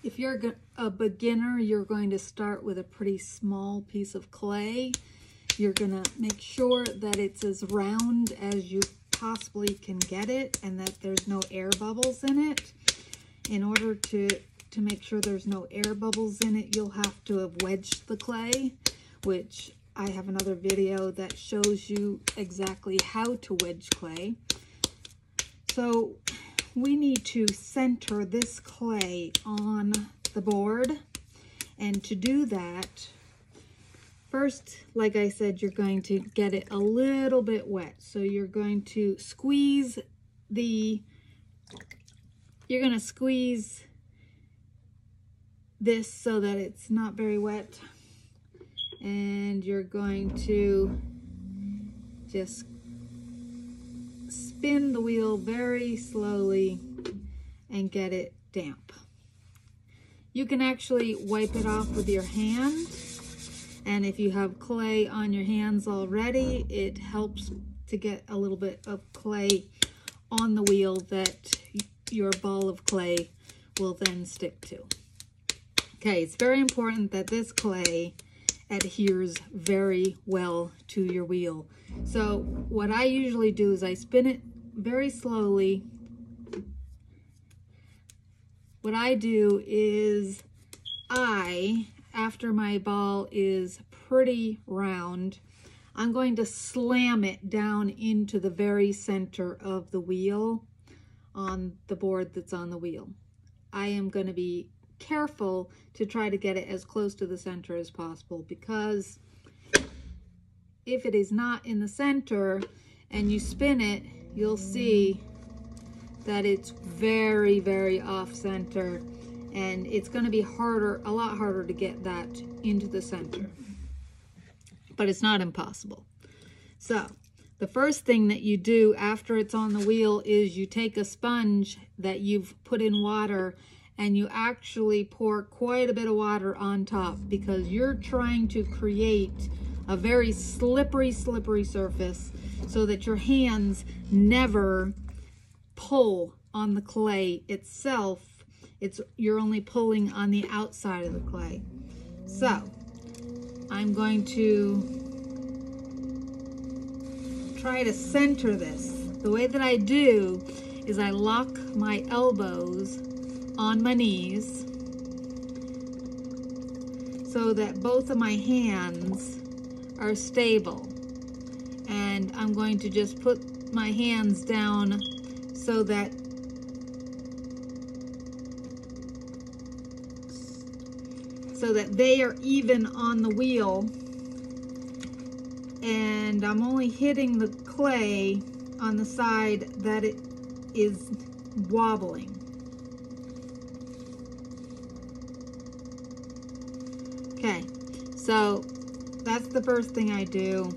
If you're a beginner, you're going to start with a pretty small piece of clay. You're gonna make sure that it's as round as you possibly can get it and that there's no air bubbles in it. In order to make sure there's no air bubbles in it, you'll have to have wedged the clay, which I have another video that shows you exactly how to wedge clay. So we need to center this clay on the board, and to do that, first, like I said, you're going to get it a little bit wet. So you're going to squeeze this so that it's not very wet, and you're going to just spin the wheel very slowly and get it damp. You can actually wipe it off with your hand, and if you have clay on your hands already, it helps to get a little bit of clay on the wheel that your ball of clay will then stick to. Okay, it's very important that this clay adheres very well to your wheel. So what I usually do is I spin it very slowly. What I do is after my ball is pretty round, I'm going to slam it down into the very center of the wheel on the board that's on the wheel. I am going to be careful to try to get it as close to the center as possible, because if it is not in the center and you spin it, you'll see that it's very, very off center, and it's going to be a lot harder to get that into the center, but it's not impossible. So the first thing that you do after it's on the wheel is you take a sponge that you've put in water and you actually pour quite a bit of water on top, because you're trying to create a very slippery surface so that your hands never pull on the clay itself. You're only pulling on the outside of the clay. So I'm going to try to center this. The way that I do is I lock my elbows on my knees so that both of my hands are stable, and I'm going to just put my hands down so that they are even on the wheel, and I'm only hitting the clay on the side that it is wobbling. Okay, so that's the first thing I do,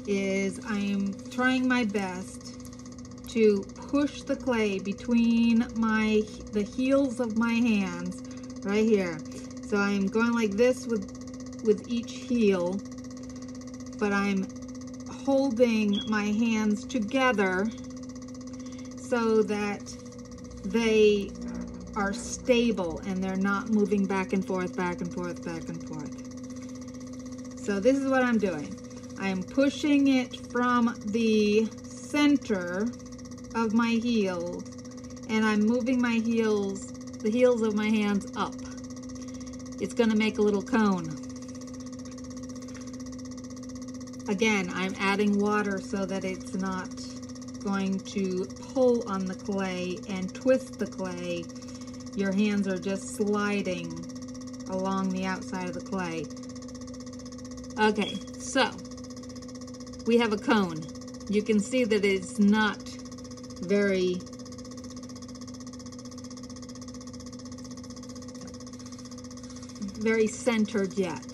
is I'm trying my best to push the clay between the heels of my hands right here. So I'm going like this with each heel, but I'm holding my hands together so that they are stable and they're not moving back and forth, back and forth, back and forth. So this is what I'm doing. I am pushing it from the center of my heel, and I'm moving my heels, the heels of my hands up. It's going to make a little cone. Again, I'm adding water so that it's not going to pull on the clay and twist the clay. Your hands are just sliding along the outside of the clay. Okay, so we have a cone. You can see that it's not very centered yet.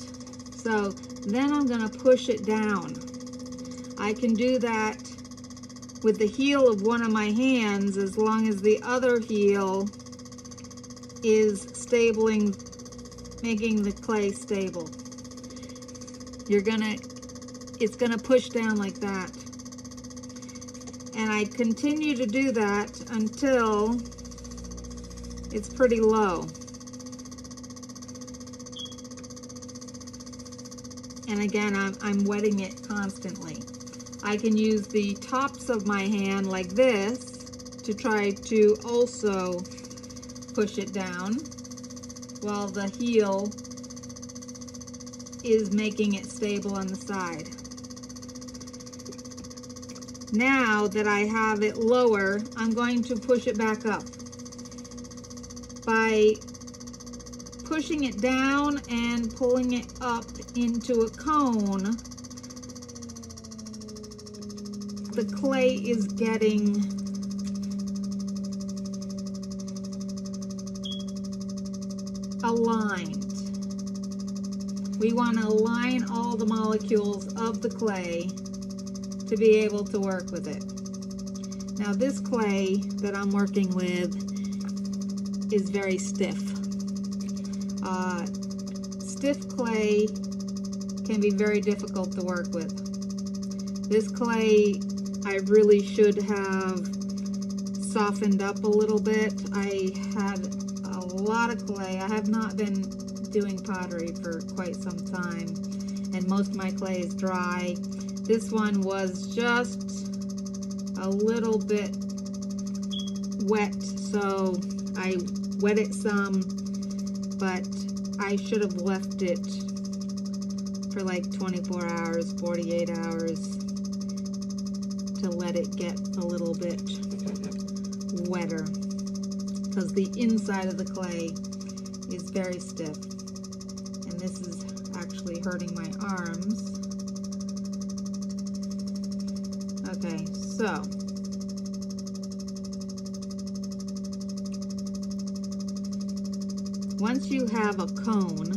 So then I'm going to push it down. I can do that with the heel of one of my hands as long as the other heel is making the clay stable. It's gonna push down like that. And I continue to do that until it's pretty low. And again, I'm wetting it constantly. I can use the tops of my hand like this to try to also push it down while the heel is making it stable on the side. Now that I have it lower, I'm going to push it back up. By pushing it down and pulling it up into a cone, the clay is getting aligned. We want to align all the molecules of the clay to be able to work with it. Now this clay that I'm working with is very stiff. Stiff clay can be very difficult to work with. This clay I really should have softened up a little bit. I had a lot of clay. I have not been doing pottery for quite some time, and most of my clay is dry. This one was just a little bit wet, so I wet it some, but I should have left it for like 24 hours, 48 hours to let it get a little bit wetter, because the inside of the clay is very stiff, and this is actually hurting my arms. Okay, so once you have a cone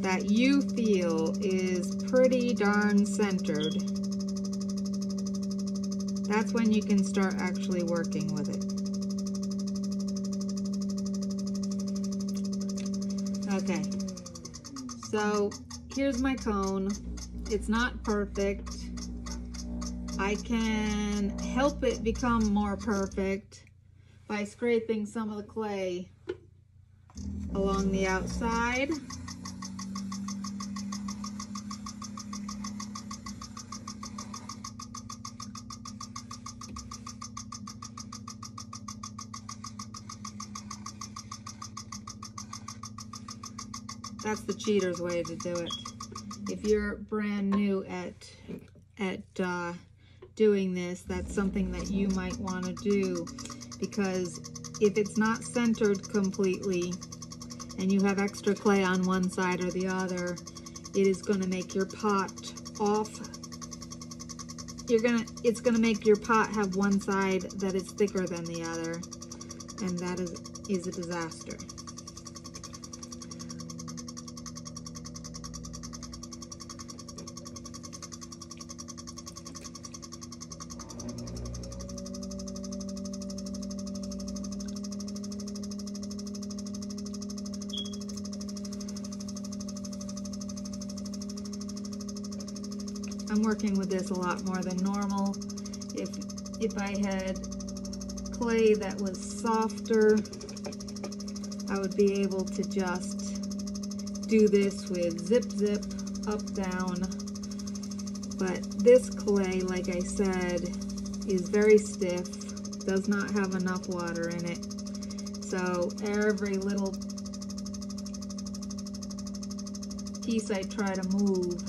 that you feel is pretty darn centered, that's when you can start actually working with it. Okay, so here's my cone. It's not perfect. I can help it become more perfect by scraping some of the clay along the outside. That's the cheater's way to do it. If you're brand new at doing this, that's something that you might want to do, because if it's not centered completely and you have extra clay on one side or the other, it is going to make your pot off. It's going to make your pot have one side that is thicker than the other, and that is a disaster. I'm working with this a lot more than normal. If I had clay that was softer, I would be able to just do this with zip, zip, up, down. But this clay, like I said, is very stiff, does not have enough water in it. So every little piece I try to move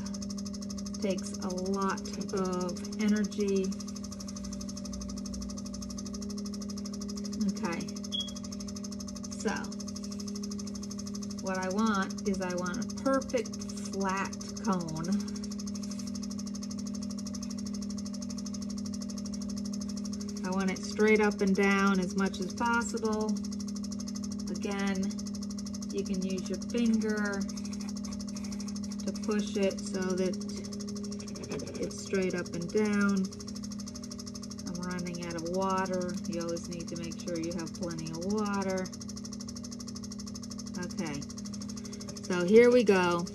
takes a lot of energy. Okay, so what I want is I want a perfect flat cone. I want it straight up and down as much as possible. Again, you can use your finger to push it so that it's straight up and down. I'm running out of water. You always need to make sure you have plenty of water. Okay, so here we go.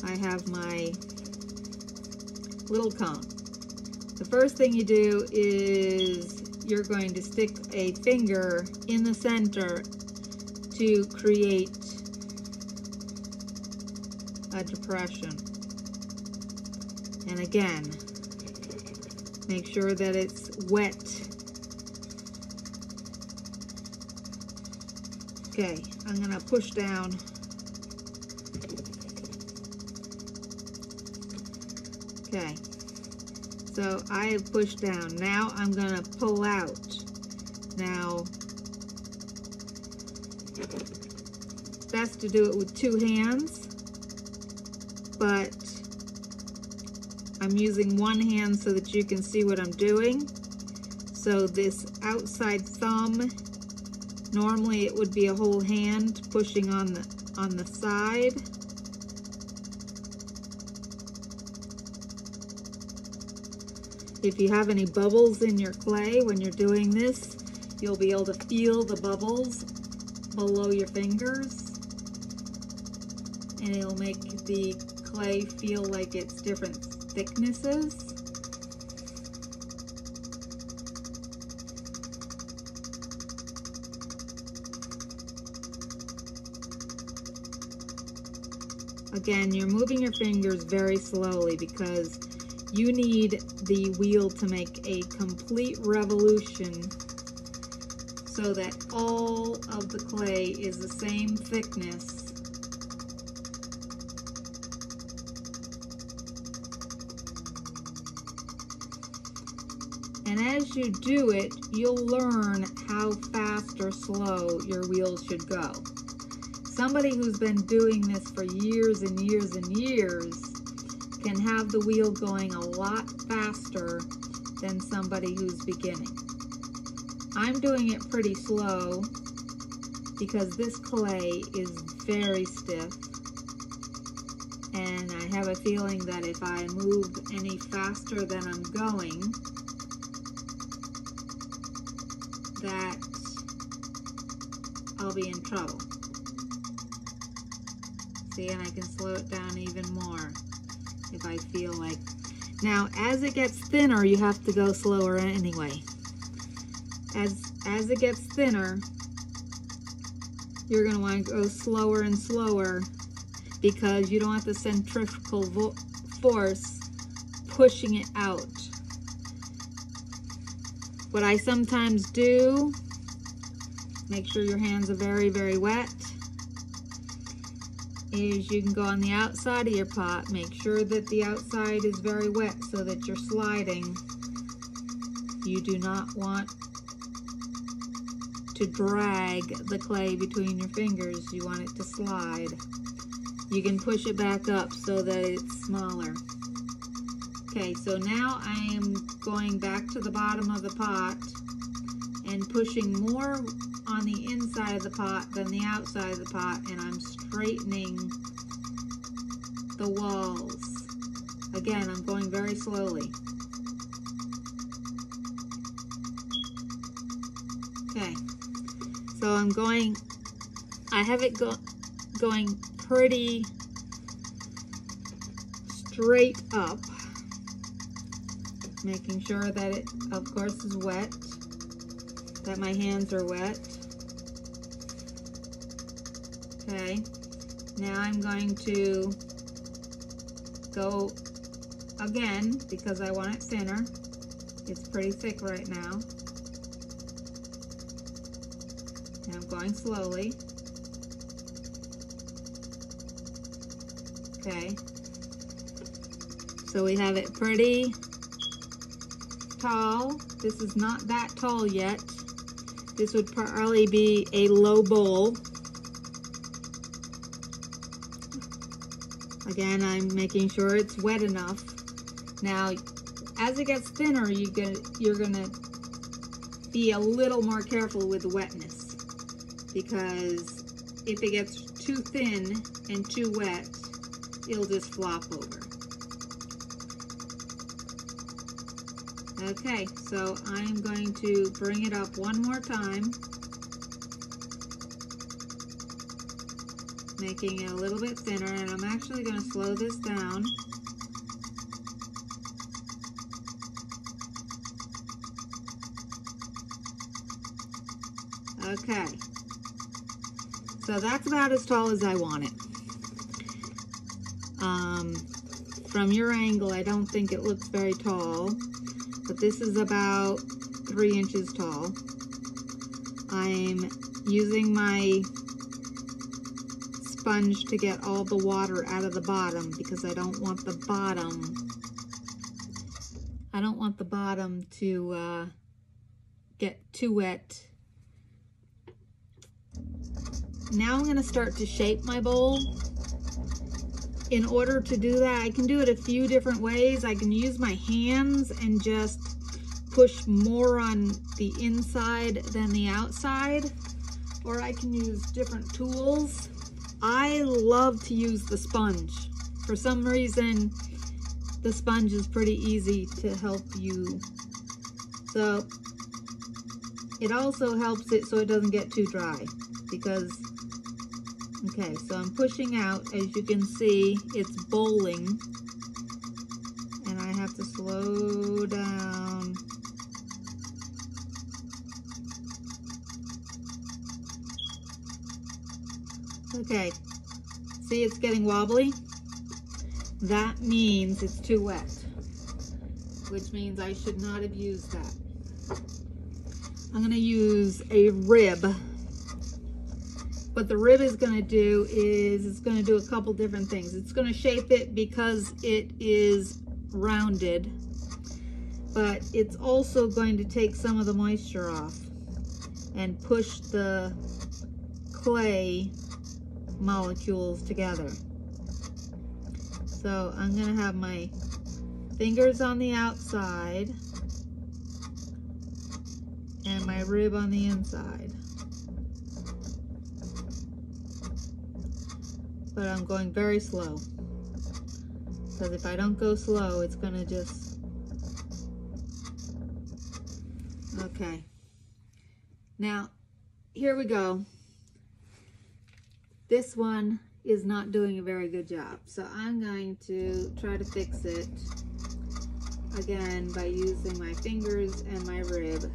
I have my little cone. The first thing you do is you're going to stick a finger in the center to create a depression. And again, make sure that it's wet. Okay, I'm gonna push down. Okay, so I have pushed down. Now I'm gonna pull out. Now, best to do it with 2 hands, but I'm using 1 hand so that you can see what I'm doing. So this outside thumb, normally it would be a whole hand pushing on the side. If you have any bubbles in your clay when you're doing this, you'll be able to feel the bubbles below your fingers, and it'll make the clay feel like it's different thicknesses. Again, you're moving your fingers very slowly because you need the wheel to make a complete revolution so that all of the clay is the same thickness. And as you do it, you'll learn how fast or slow your wheel should go. Somebody who's been doing this for years and years and years can have the wheel going a lot faster than somebody who's beginning. I'm doing it pretty slow because this clay is very stiff, and I have a feeling that if I move any faster than I'm going, that I'll be in trouble. See, and I can slow it down even more if I feel like. Now, as it gets thinner, you have to go slower anyway. As it gets thinner, you're going to want to go slower and slower because you don't want the centrifugal force pushing it out. What I sometimes do, make sure your hands are very, very wet, is you can go on the outside of your pot, make sure that the outside is very wet so that you're sliding. You do not want to drag the clay between your fingers. You want it to slide. You can push it back up so that it's smaller. Okay, so now I am going back to the bottom of the pot and pushing more on the inside of the pot than the outside of the pot, and I'm straightening the walls. Again, I'm going very slowly. Okay, so I have it going pretty straight up, making sure that it, of course, is wet, that my hands are wet. Okay, now I'm going to go again because I want it thinner. It's pretty thick right now. And I'm going slowly. Okay, so we have it pretty tall. This is not that tall yet. This would probably be a low bowl. Again, I'm making sure it's wet enough. Now, as it gets thinner, you're gonna be a little more careful with the wetness, because if it gets too thin and too wet, it'll just flop over. Okay, so I'm going to bring it up one more time, making it a little bit thinner, and I'm actually going to slow this down. Okay, so that's about as tall as I want it. From your angle, I don't think it looks very tall, but this is about 3 inches tall. I'm using my sponge to get all the water out of the bottom because I don't want the bottom to get too wet. Now I'm going to start to shape my bowl. In order to do that, I can do it a few different ways. I can use my hands and just push more on the inside than the outside, or I can use different tools. I love to use the sponge. For some reason, the sponge is pretty easy to help you. So it also helps it so it doesn't get too dry because, okay, so I'm pushing out. As you can see, it's bowling, and I have to slow down. Okay, see it's getting wobbly? That means it's too wet, which means I should not have used that. I'm going to use a rib. What the rib is going to do is it's going to do a couple different things. It's going to shape it because it is rounded, but it's also going to take some of the moisture off and push the clay molecules together. So I'm going to have my fingers on the outside and my rib on the inside. But I'm going very slow, because if I don't go slow, it's going to just... Okay. Now, here we go. This one is not doing a very good job, so I'm going to try to fix it again by using my fingers and my rib.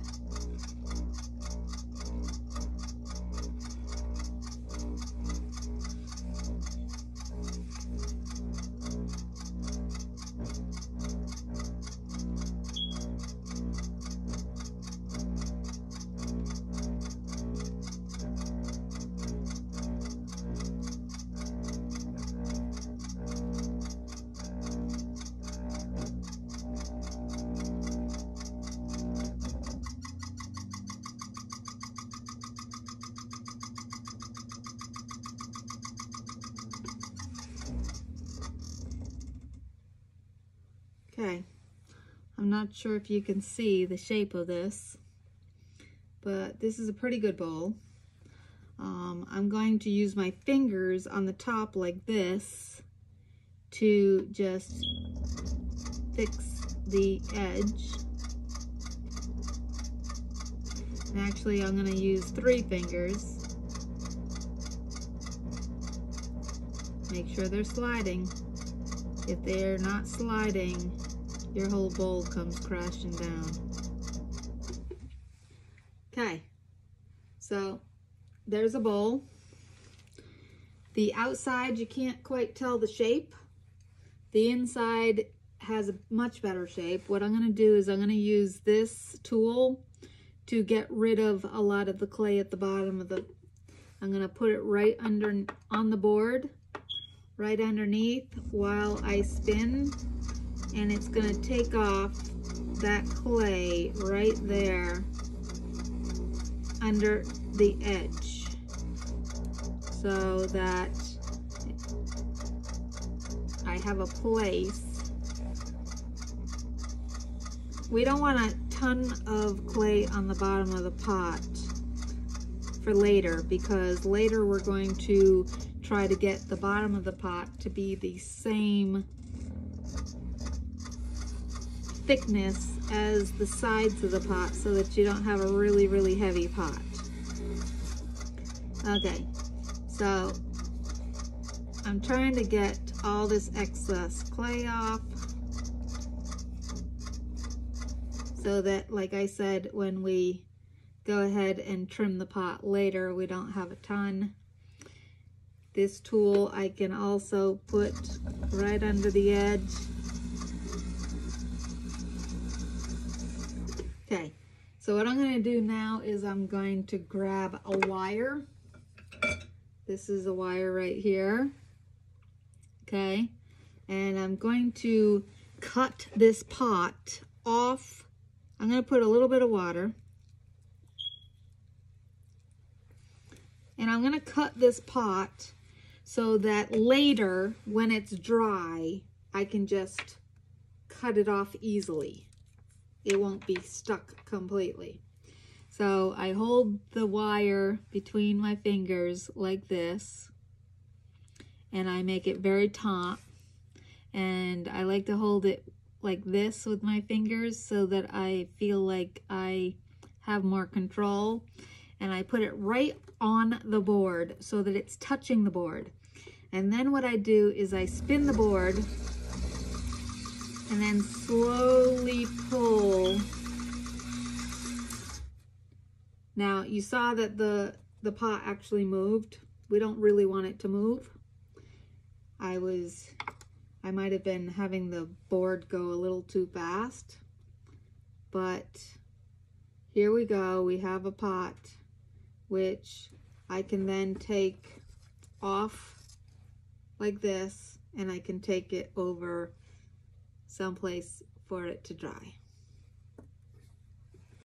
Okay, I'm not sure if you can see the shape of this, but this is a pretty good bowl. I'm going to use my fingers on the top like this to just fix the edge. And actually, I'm going to use 3 fingers. Make sure they're sliding. If they're not sliding, your whole bowl comes crashing down. Okay, so there's a bowl. The outside, you can't quite tell the shape. The inside has a much better shape. What I'm going to do is I'm going to use this tool to get rid of a lot of the clay at the bottom of the... I'm going to put it right under on the board, right underneath while I spin, and it's going to take off that clay right there under the edge so that I have a place. We don't want a ton of clay on the bottom of the pot for later, because later we're going to try to get the bottom of the pot to be the same thickness as the sides of the pot so that you don't have a really, really heavy pot. Okay, so I'm trying to get all this excess clay off so that, like I said, when we go ahead and trim the pot later, we don't have a ton. This tool I can also put right under the edge. Okay, so what I'm going to do now is I'm going to grab a wire. This is a wire right here. Okay, and I'm going to cut this pot off. I'm going to put a little bit of water. And I'm going to cut this pot so that later, when it's dry, I can just cut it off easily. It won't be stuck completely. So I hold the wire between my fingers like this, and I make it very taut. And I like to hold it like this with my fingers so that I feel like I have more control. And I put it right on the board so that it's touching the board. And then what I do is I spin the board and then slowly pull. Now you saw that the pot actually moved. We don't really want it to move. I might have been having the board go a little too fast, but here we go. We have a pot which I can then take off like this, and I can take it over someplace for it to dry.